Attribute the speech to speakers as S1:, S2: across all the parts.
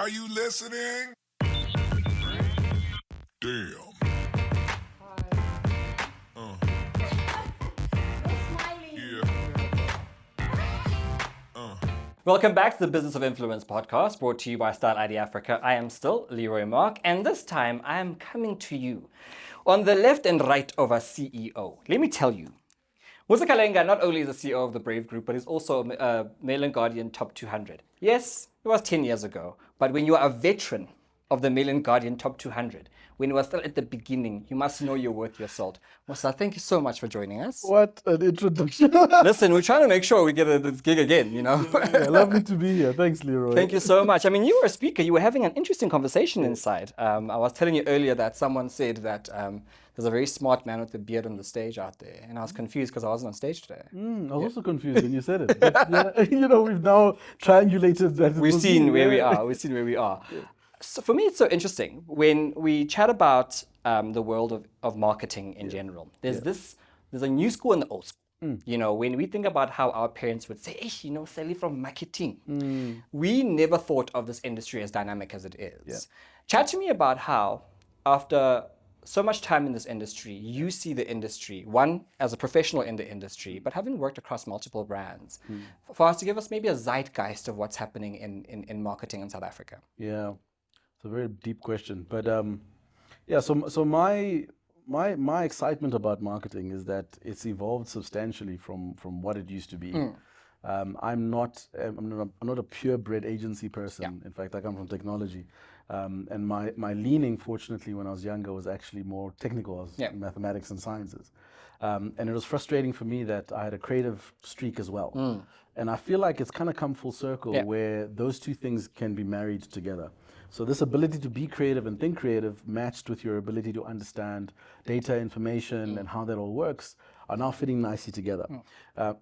S1: Are you listening? Damn.
S2: Welcome back to the Business of Influence podcast, brought to you by Style ID Africa. I am still Leroy Marc, and this time I am coming to you on the left and right of a CEO. Let me tell you, Musa Kalenga not only is the CEO of the Brave Group, but he's also a Mail and Guardian Top 200. Yes, it was 10 years ago, but when you are a veteran of the Mail and Guardian Top 200, when you were still at the beginning, you must know you're worth your salt. Musa, thank you so much for joining us.
S3: What an introduction.
S2: Listen, we're trying to make sure we get this gig again, you know?
S3: Yeah, lovely to be here. Thanks, Leroy.
S2: Thank you so much. I mean, you were a speaker. You were having an interesting conversation inside. I was telling you earlier that someone said that there's a very smart man with a beard on the stage out there. And I was confused because I wasn't on stage today.
S3: I was also confused when you said it. But, we've now triangulated that.
S2: We've seen where we are. We've seen where we are. So for me, it's so interesting when we chat about the world of marketing in general. There's a new school and the old school. You know, when we think about how our parents would say, Sally from marketing, we never thought of this industry as dynamic as it is. Yeah. Chat to me about how, after so much time in this industry, you see the industry, one, as a professional in the industry, but having worked across multiple brands, for us to give us maybe a zeitgeist of what's happening in marketing in South Africa.
S3: Yeah, it's a very deep question. But so my excitement about marketing is that it's evolved substantially from what it used to be. I'm not a purebred agency person. Yeah. In fact, I come from technology, and my leaning, fortunately, when I was younger, was actually more technical, mathematics and sciences. And it was frustrating for me that I had a creative streak as well. And I feel like it's kind of come full circle where those two things can be married together. So this ability to be creative and think creative matched with your ability to understand data, information, and how that all works are now fitting nicely together.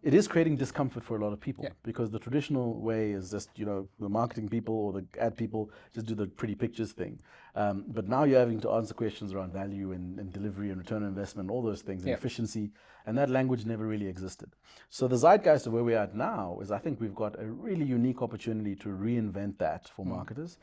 S3: It is creating discomfort for a lot of people because the traditional way is just, the marketing people or the ad people just do the pretty pictures thing. But now you're having to answer questions around value and delivery and return on investment, all those things, and efficiency, and that language never really existed. So the zeitgeist of where we are at now is I think we've got a really unique opportunity to reinvent that for marketers.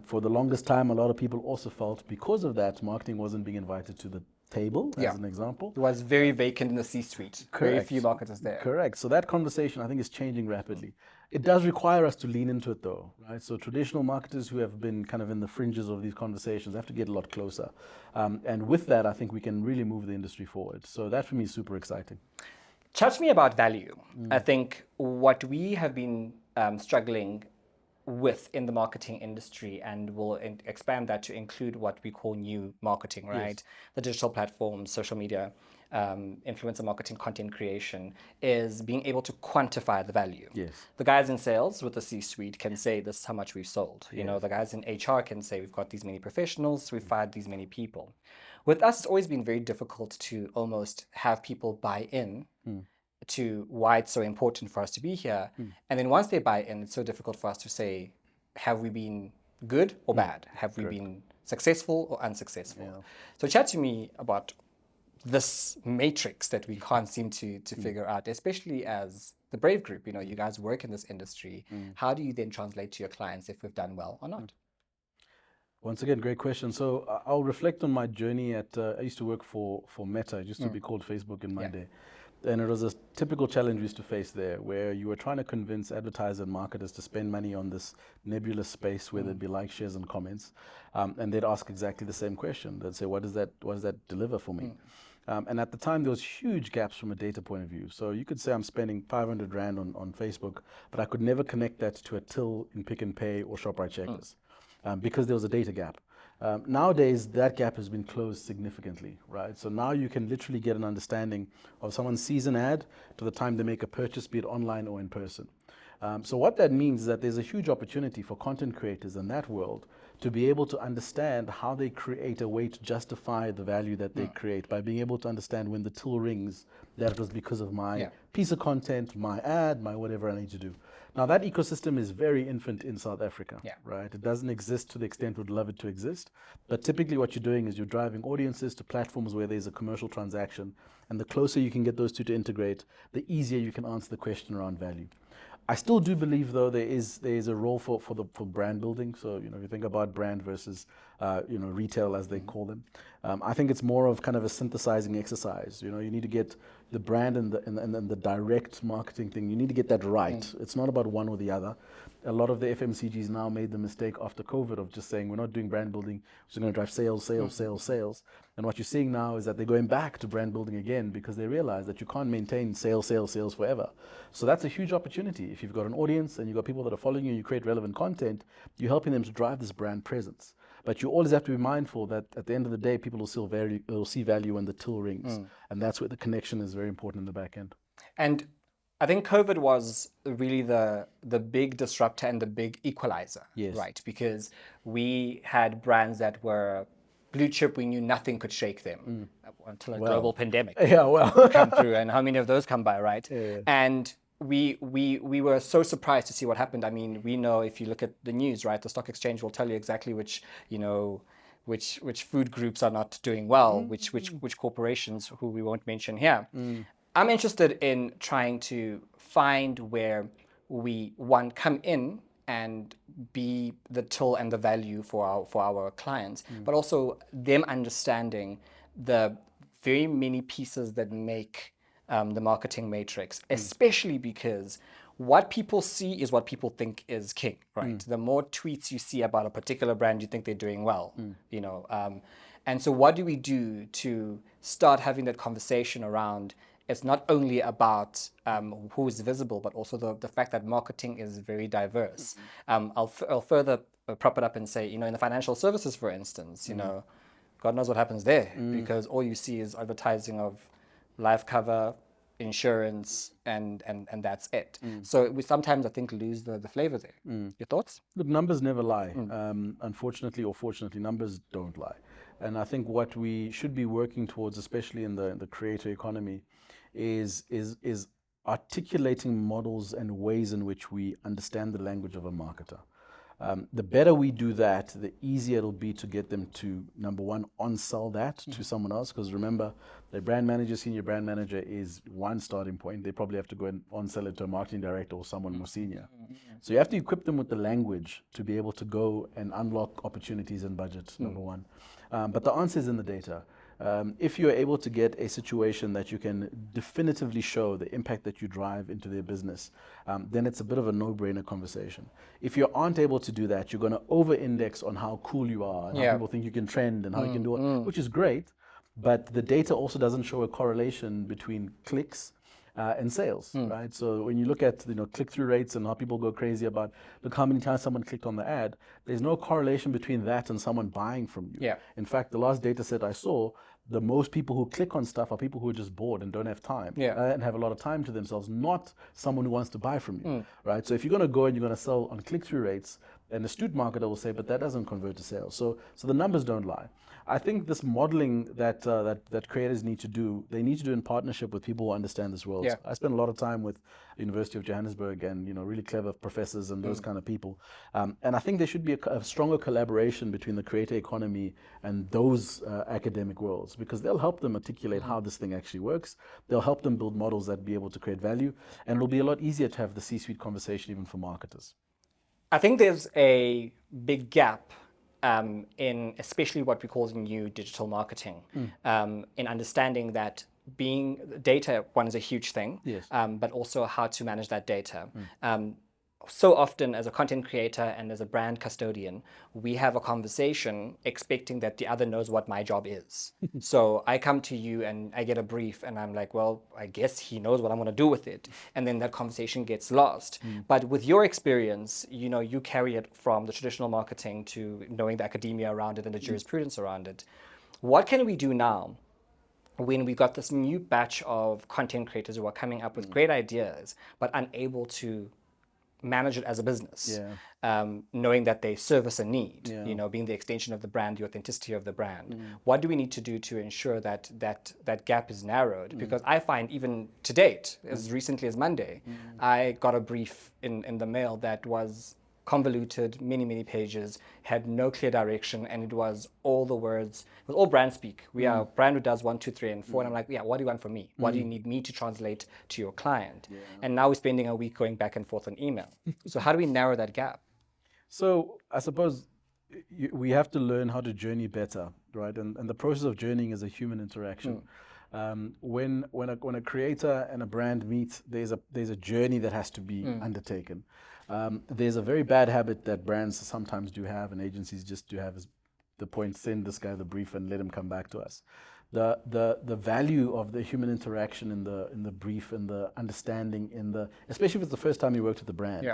S3: For the longest time, a lot of people also felt because of that, marketing wasn't being invited to the table, as an example.
S2: It was very vacant in the C-suite.
S3: Correct.
S2: Very few marketers there.
S3: Correct. So that conversation, I think, is changing rapidly. It does require us to lean into it, though, right? So traditional marketers who have been kind of in the fringes of these conversations have to get a lot closer. And with that, I think we can really move the industry forward. So that, for me, is super exciting.
S2: Chat to me about value. I think what we have been struggling with in the marketing industry, and we'll expand that to include what we call new marketing, right? Yes. The digital platforms, social media, influencer marketing, content creation, is being able to quantify the value.
S3: Yes.
S2: The guys in sales with the C-suite can say this is how much we've sold. You know, the guys in HR can say we've got these many professionals, we've fired these many people. With us, it's always been very difficult to almost have people buy in to why it's so important for us to be here. And then once they buy in, it's so difficult for us to say, have we been good or bad? Have we been successful or unsuccessful? Yeah. So chat to me about this matrix that we can't seem to figure out, especially as the Brave Group. You guys work in this industry. How do you then translate to your clients if we've done well or not?
S3: Once again, great question. So I'll reflect on my journey at, I used to work for Meta. It used to be called Facebook in my day. And it was a typical challenge we used to face there, where you were trying to convince advertisers and marketers to spend money on this nebulous space where there'd be likes, shares, and comments, and they'd ask exactly the same question. They'd say, "What does that deliver for me?" And at the time, there was huge gaps from a data point of view. So you could say I'm spending 500 Rand on Facebook, but I could never connect that to a till in Pick and Pay or ShopRite Checkers because there was a data gap. Nowadays, that gap has been closed significantly, right? So now you can literally get an understanding of someone sees an ad to the time they make a purchase, be it online or in person. So what that means is that there's a huge opportunity for content creators in that world to be able to understand how they create a way to justify the value that they create by being able to understand when the till rings that it was because of my piece of content, my ad, my whatever I need to do. Now that ecosystem is very infant in South Africa, right? It doesn't exist to the extent we'd love it to exist, but typically what you're doing is you're driving audiences to platforms where there's a commercial transaction, and the closer you can get those two to integrate, the easier you can answer the question around value. I still do believe, though, there is a role for brand building. So, if you think about brand versus retail, as they call them, I think it's more of kind of a synthesizing exercise. You need to get the brand and the direct marketing thing. You need to get that right. It's not about one or the other. A lot of the FMCGs now made the mistake after COVID of just saying, we're not doing brand building, we're just going to drive sales, sales, sales, sales. And what you're seeing now is that they're going back to brand building again because they realize that you can't maintain sales, sales, sales forever. So that's a huge opportunity. If you've got an audience and you've got people that are following you and you create relevant content, you're helping them to drive this brand presence. But you always have to be mindful that at the end of the day, people will see value when the till rings. And that's where the connection is very important in the back end.
S2: And I think COVID was really the big disruptor and the big equalizer,
S3: Yes.
S2: right? Because we had brands that were blue chip, we knew nothing could shake them until a global pandemic come through. And how many of those come by, right?
S3: Yeah.
S2: And we were so surprised to see what happened. I mean, we know if you look at the news, right, the stock exchange will tell you exactly which food groups are not doing well, which corporations who we won't mention here. I'm interested in trying to find where we come in and be the till and the value for our clients, but also them understanding the very many pieces that make the marketing matrix, especially because what people see is what people think is king, right? The more tweets you see about a particular brand, you think they're doing well, and so what do we do to start having that conversation around it's not only about who is visible, but also the fact that marketing is very diverse. I'll further prop it up and say, in the financial services, for instance, God knows what happens there because all you see is advertising of life cover, insurance, and that's it. So we sometimes, I think, lose the flavor there. Your thoughts?
S3: Look, numbers never lie. Unfortunately or fortunately, numbers don't lie. And I think what we should be working towards, especially in the creator economy, is articulating models and ways in which we understand the language of a marketer. The better we do that, the easier it'll be to get them to, number one, on-sell that to someone else. Because remember, the brand manager, senior brand manager is one starting point. They probably have to go and on-sell it to a marketing director or someone more senior. So you have to equip them with the language to be able to go and unlock opportunities and budget, number one. But the answer is in the data. If you're able to get a situation that you can definitively show the impact that you drive into their business, then it's a bit of a no-brainer conversation. If you aren't able to do that, you're going to over-index on how cool you are and how people think you can trend and how you can do it, which is great. But the data also doesn't show a correlation between clicks and sales, right? So when you look at click-through rates and how people go crazy about look how many times someone clicked on the ad, there's no correlation between that and someone buying from you.
S2: Yeah.
S3: In fact, the last data set I saw, the most people who click on stuff are people who are just bored and don't have time and have a lot of time to themselves, not someone who wants to buy from you, right? So if you're going to go and you're going to sell on click-through rates, an astute marketer will say, but that doesn't convert to sales. So the numbers don't lie. I think this modeling that creators need to do, they need to do in partnership with people who understand this world.
S2: Yeah.
S3: I spend a lot of time with University of Johannesburg and really clever professors and those kind of people. And I think there should be a stronger collaboration between the creator economy and those academic worlds, because they'll help them articulate how this thing actually works. They'll help them build models that be able to create value, and it'll be a lot easier to have the C-suite conversation even for marketers.
S2: I think there's a big gap in especially what we call new digital marketing, in understanding that being data, one is a huge thing,
S3: Yes.
S2: but also how to manage that data. So often as a content creator and as a brand custodian, we have a conversation expecting that the other knows what my job is. So I come to you and I get a brief and I'm like, well, I guess he knows what I'm going to do with it. And then that conversation gets lost. But with your experience, you carry it from the traditional marketing to knowing the academia around it and the jurisprudence around it. What can we do now when we got this new batch of content creators who are coming up with great ideas, but unable to manage it as a business, knowing that they service a need, being the extension of the brand, the authenticity of the brand. What do we need to do to ensure that gap is narrowed? Because I find even to date, as recently as Monday, I got a brief in the mail that was convoluted, many pages, had no clear direction, and it was all the words, it was all brand speak. We are a brand who does 1, 2, 3, and 4. And I'm like, yeah, what do you want from me? What do you need me to translate to your client? And now we're spending a week going back and forth on email. So how do we narrow that gap?
S3: So I suppose we have to learn how to journey better, right? And the process of journeying is a human interaction. When a creator and a brand meet, there's a journey that has to be undertaken. There's a very bad habit that brands sometimes do have, and agencies just do have, is the point: send this guy the brief and let him come back to us. The value of the human interaction in the brief and the understanding especially if it's the first time you worked with the brand,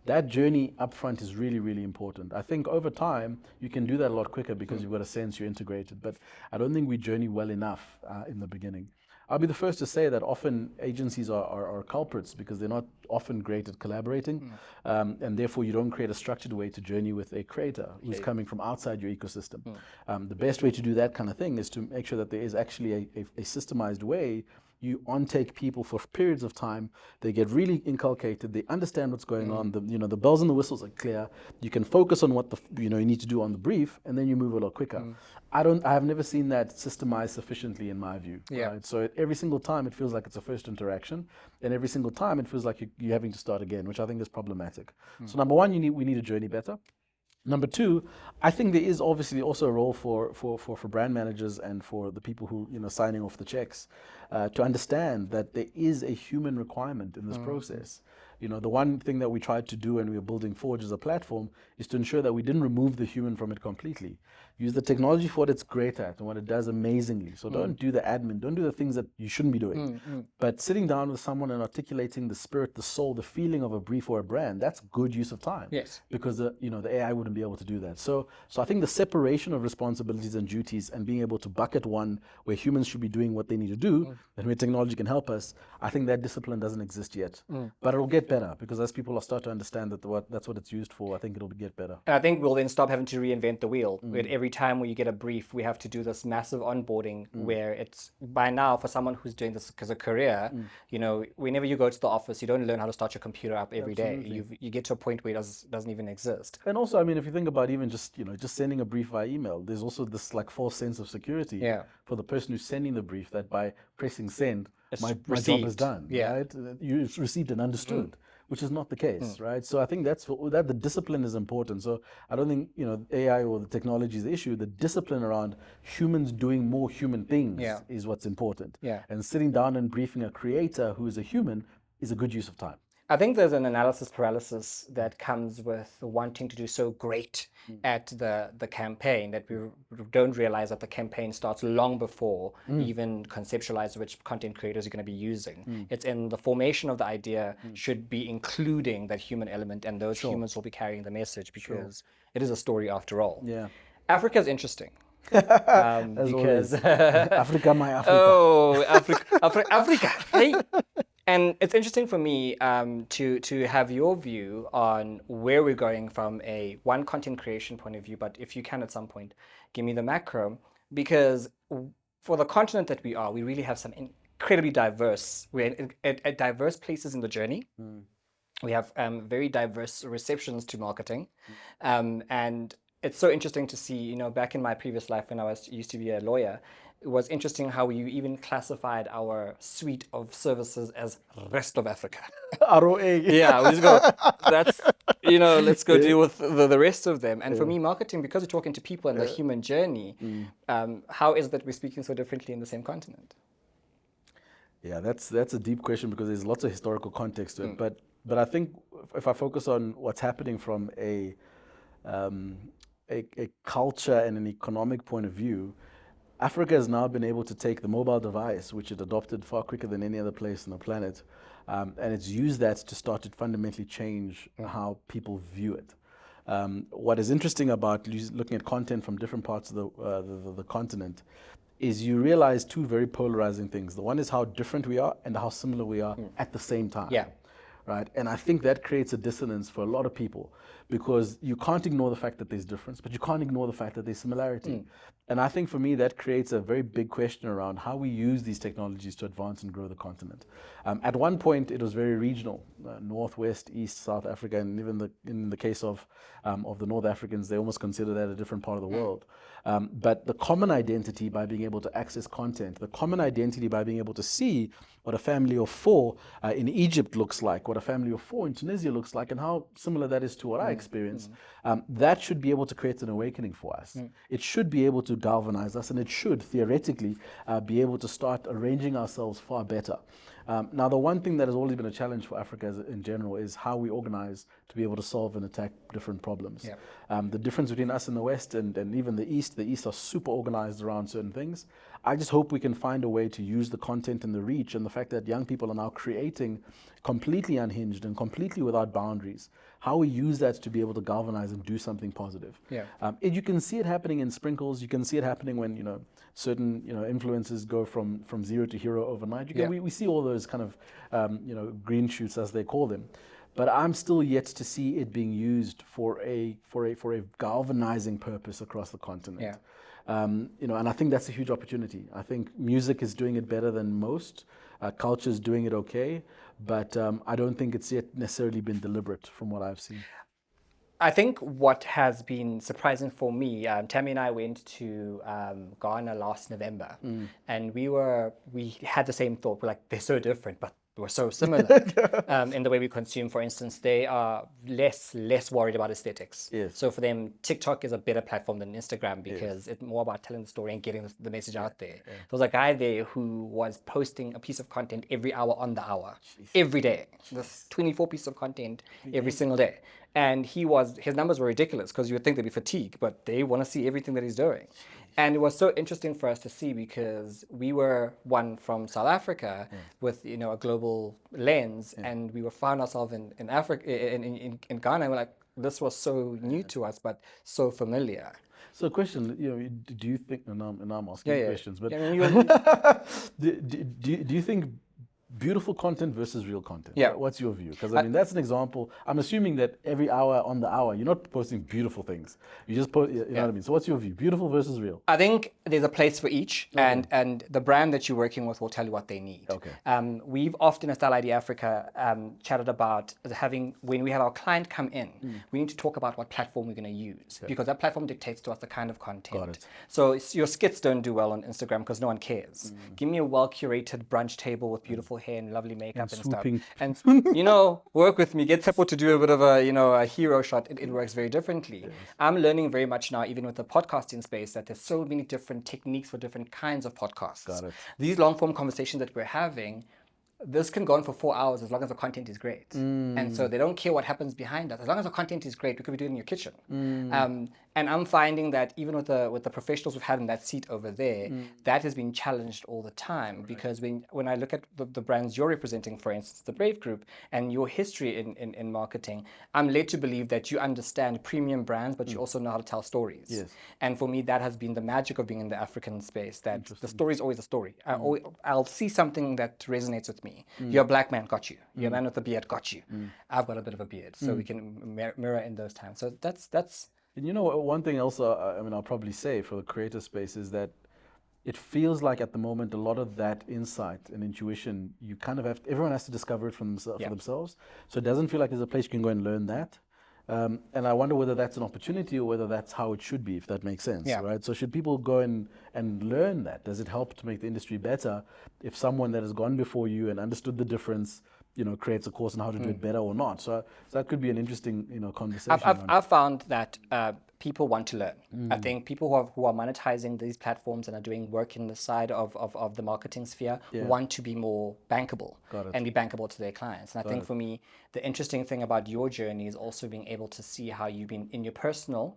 S3: that journey up front is really important. I think over time you can do that a lot quicker because you've got a sense you're integrated, but I don't think we journey well enough in the beginning. I'll be the first to say that often agencies are culprits because they're not often great at collaborating, and therefore you don't create a structured way to journey with a creator who's coming from outside your ecosystem. The best way to do that kind of thing is to make sure that there is actually a systemized way. You on-take people for periods of time. They get really inculcated. They understand what's going on. The bells and the whistles are clear. You can focus on what you need to do on the brief, and then you move a lot quicker. I have never seen that systemized sufficiently in my view. Right? So every single time it feels like it's a first interaction, and every single time it feels like you're having to start again, which I think is problematic. So number one, we need a journey better. Number two, I think there is obviously also a role for brand managers and for the people who signing off the checks to understand that there is a human requirement in this process. The one thing that we tried to do when we were building Forge as a platform is to ensure that we didn't remove the human from it completely. Use the technology for what it's great at and what it does amazingly. So don't do the admin, don't do the things that you shouldn't be doing. But sitting down with someone and articulating the spirit, the soul, the feeling of a brief or a brand, that's good use of time.
S2: Yes.
S3: Because the AI wouldn't be able to do that. So I think the separation of responsibilities and duties and being able to bucket one where humans should be doing what they need to do and where technology can help us, I think that discipline doesn't exist yet. But it'll get better because as people start to understand that's what it's used for, I think it'll get better.
S2: And I think we'll then stop having to reinvent the wheel. Every time when you get a brief, we have to do this massive onboarding where it's, by now, for someone who's doing this as a career, whenever you go to the office, you don't learn how to start your computer up every day. You get to a point where it doesn't even exist.
S3: And also, I mean, if you think about even just sending a brief via email, there's also this false sense of security for the person who's sending the brief that by pressing send, my job is done. Right? You've received and understood. Which is not the case, right? So I think that the discipline is important. So I don't think AI or the technology is the issue. The discipline around humans doing more human things is what's important. And sitting down and briefing a creator who is a human is a good use of time.
S2: I think there's an analysis paralysis that comes with wanting to do so great at the campaign that we don't realize that the campaign starts long before even conceptualize which content creators you're going to be using. It's in the formation of the idea should be including that human element, and those humans will be carrying the message because it is a story after all.
S3: Yeah.
S2: Africa is interesting. Because
S3: Africa, my Africa.
S2: Oh, Africa. Hey. And it's interesting for me to have your view on where we're going from a content creation point of view, but if you can at some point, give me the macro, because for the continent that we are, we really have some incredibly diverse, we're at diverse places in the journey. We have very diverse receptions to marketing. And it's so interesting to see, back in my previous life when I used to be a lawyer, it was interesting how you even classified our suite of services as rest of Africa.
S3: ROA.
S2: Yeah, we just go, let's go deal with the rest of them. And for me, marketing, because we're talking to people and the human journey, how is it that we're speaking so differently in the same continent?
S3: Yeah, that's a deep question because there's lots of historical context to it. But I think if I focus on what's happening from a culture and an economic point of view, Africa has now been able to take the mobile device, which it adopted far quicker than any other place on the planet, and it's used that to start to fundamentally change how people view it. What is interesting about looking at content from different parts of the continent is you realize two very polarizing things. The one is how different we are and how similar we are at the same time.
S2: Yeah.
S3: Right? And I think that creates a dissonance for a lot of people because you can't ignore the fact that there's difference, but you can't ignore the fact that there's similarity. And I think for me, that creates a very big question around how we use these technologies to advance and grow the continent. At one point, it was very regional, Northwest, East, South Africa, and even in the case of the North Africans, they almost consider that a different part of the world. But the common identity by being able to access content, the common identity by being able to see what a family of four in Egypt looks like, what a family of four in Tunisia looks like, and how similar that is to what I experience, that should be able to create an awakening for us. It should be able to galvanize us, and it should theoretically be able to start arranging ourselves far better. Now, the one thing that has always been a challenge for Africa in general is how we organize to be able to solve and attack different problems. The difference between us and the West and even the East are super organized around certain things. I just hope we can find a way to use the content and the reach and the fact that young people are now creating completely unhinged and completely without boundaries, how we use that to be able to galvanize and do something positive. You can see it happening in sprinkles. You can see it happening when certain influencers go from zero to hero overnight. We see all those kind of green shoots, as they call them. But I'm still yet to see it being used for a galvanizing purpose across the continent. And I think that's a huge opportunity. I think music is doing it better than most. Culture is doing it okay, but I don't think it's yet necessarily been deliberate from what I've seen.
S2: I think what has been surprising for me, Tammy and I went to Ghana last November, and we had the same thought. We're like, they're so different, but we're so similar in the way we consume. For instance, they are less worried about aesthetics. So for them, TikTok is a better platform than Instagram because it's more about telling the story and getting the message out there. There was a guy there who was posting a piece of content every hour on the hour, every day. This 24 pieces of content every single day. And his numbers were ridiculous because you would think they'd be fatigued, but they want to see everything that he's doing. And it was so interesting for us to see because we were one from South Africa with a global lens, and we found ourselves in Africa, in Ghana, and we're like, this was so new to us, but so familiar.
S3: So, question, do you think? And I'm asking questions, but do you think beautiful content versus real content? What's your view? Because that's an example. I'm assuming that every hour on the hour, you're not posting beautiful things. You just post, you know what I mean? So what's your view? Beautiful versus real?
S2: I think there's a place for each, and the brand that you're working with will tell you what they need. We've often at Style ID Africa chatted about when we have our client come in, we need to talk about what platform we're going to use because that platform dictates to us the kind of content. So your skits don't do well on Instagram because no one cares. Give me a well-curated brunch table with beautiful hair and lovely makeup and stuff. And work with me, get people to do a bit of a hero shot. It works very differently. I'm learning very much now, even with the podcasting space, that there's so many different techniques for different kinds of podcasts. These long form conversations that we're having, this can go on for 4 hours as long as the content is great. And so they don't care what happens behind us. As long as the content is great, we could be doing it in your kitchen. And I'm finding that even with the professionals we've had in that seat over there, that has been challenged all the time. Because when I look at the brands you're representing, for instance, the Brave Group, and your history in marketing, I'm led to believe that you understand premium brands, but you also know how to tell stories. And for me, that has been the magic of being in the African space, that the story is always a story. I'll see something that resonates with me. You're a black man, got you. You're a man with a beard, got you. I've got a bit of a beard, so we can mirror in those times. So that's.
S3: And one thing else, I'll probably say for the creator space is that it feels like at the moment a lot of that insight and intuition, you kind of everyone has to discover it for themselves. So it doesn't feel like there's a place you can go and learn that. And I wonder whether that's an opportunity or whether that's how it should be, if that makes sense, right? So should people go and learn that? Does it help to make the industry better if someone that has gone before you and understood the difference, creates a course on how to do it better or not? So that could be an interesting, conversation.
S2: I've found that people want to learn. I think people who are monetizing these platforms and are doing work in the side of the marketing sphere want to be more bankable and be bankable to their clients. And I think for me, the interesting thing about your journey is also being able to see how you've been in your personal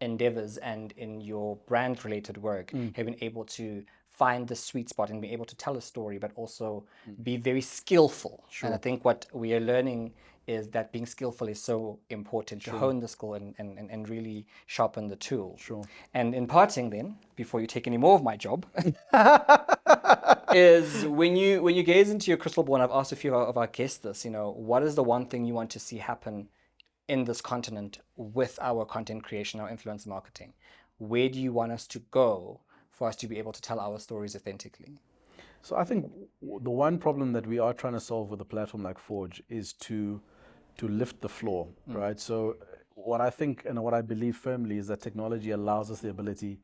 S2: endeavors and in your brand related work have been able to find the sweet spot and be able to tell a story, but also be very skillful. And I think what we are learning is that being skillful is so important to hone the skill and really sharpen the tool. And in parting then, before you take any more of my job, is when you gaze into your crystal ball, and I've asked a few of our guests this, what is the one thing you want to see happen in this continent with our content creation, our influencer marketing? Where do you want us to go for us to be able to tell our stories authentically?
S3: So I think the one problem that we are trying to solve with a platform like Forge is to lift the floor, right? So what I think and what I believe firmly is that technology allows us the ability,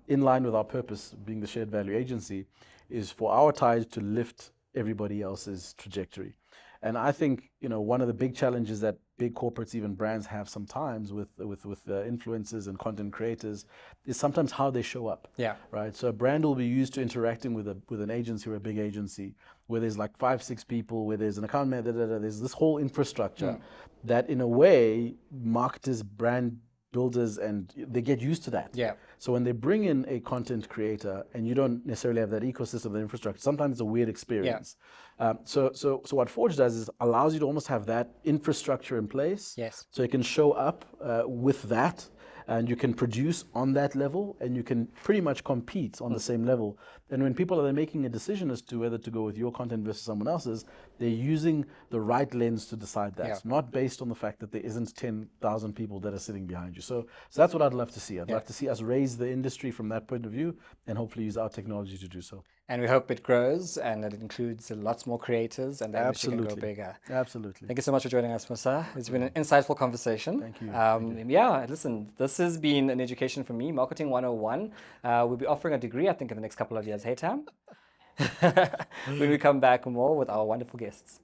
S3: in line with our purpose, being the shared value agency, is for our tide to lift everybody else's trajectory. And I think, one of the big challenges that big corporates, even brands, have sometimes with influencers and content creators is sometimes how they show up.
S2: Yeah.
S3: Right. So a brand will be used to interacting with an agency or a big agency where there's like 5, 6 people, where there's an account manager, there's this whole infrastructure that, in a way, marketers, brand builders, and they get used to that.
S2: Yeah.
S3: So when they bring in a content creator and you don't necessarily have that ecosystem, the infrastructure, sometimes it's a weird experience. So what Forge does is allows you to almost have that infrastructure in place.
S2: Yes.
S3: So you can show up with that, and you can produce on that level, and you can pretty much compete on the same level. And when people are making a decision as to whether to go with your content versus someone else's, they're using the right lens to decide that, not based on the fact that there isn't 10,000 people that are sitting behind you. So that's what I'd love to see. I'd love to see us raise the industry from that point of view, and hopefully use our technology to do so.
S2: And we hope it grows and that it includes lots more creators and that industry can grow bigger.
S3: Absolutely.
S2: Thank you so much for joining us, Musa. It's been an insightful conversation.
S3: Thank you.
S2: Yeah, listen, this has been an education for me, Marketing 101. We'll be offering a degree, I think, in the next couple of years. Hey, Tam? When we come back more with our wonderful guests.